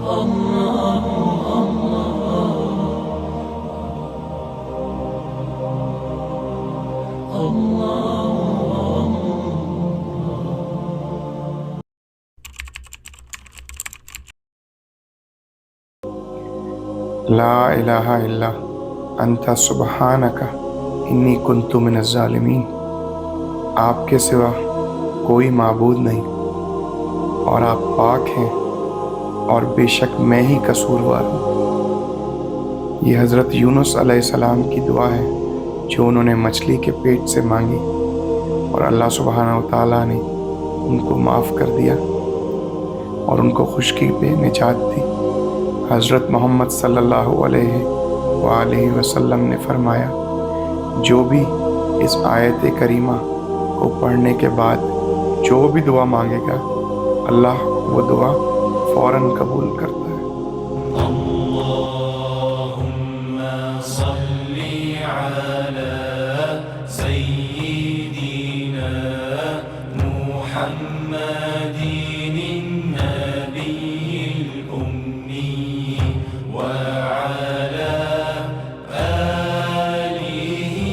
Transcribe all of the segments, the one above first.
ला इलाहा इल्ला अंता सुबहानका इन्नी कुन्तु मिनज़ ज़ालिमीन। आपके सिवा कोई माबूद नहीं और आप पाक हैं और बेशक मैं ही कसूरवार हूँ। ये हज़रत यूनुस अलैहिस्सलाम की दुआ है जो उन्होंने मछली के पेट से मांगी और अल्लाह सुब्हानहू व तआला ने उनको माफ़ कर दिया और उनको खुशकी पे निजात दी। हज़रत मोहम्मद सल्लल्लाहु अलैहि वसल्लम ने फरमाया, जो भी इस आयत करीमा को पढ़ने के बाद जो भी दुआ मांगेगा अल्लाह वो दुआ फ़ौरन कबूल करता है। अल्लाहुम्मा सल्ली अला सय्यिदिना मुहम्मदिन नबिय्यिल उम्मी व अला आलिहि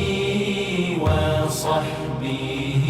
व सहबिहि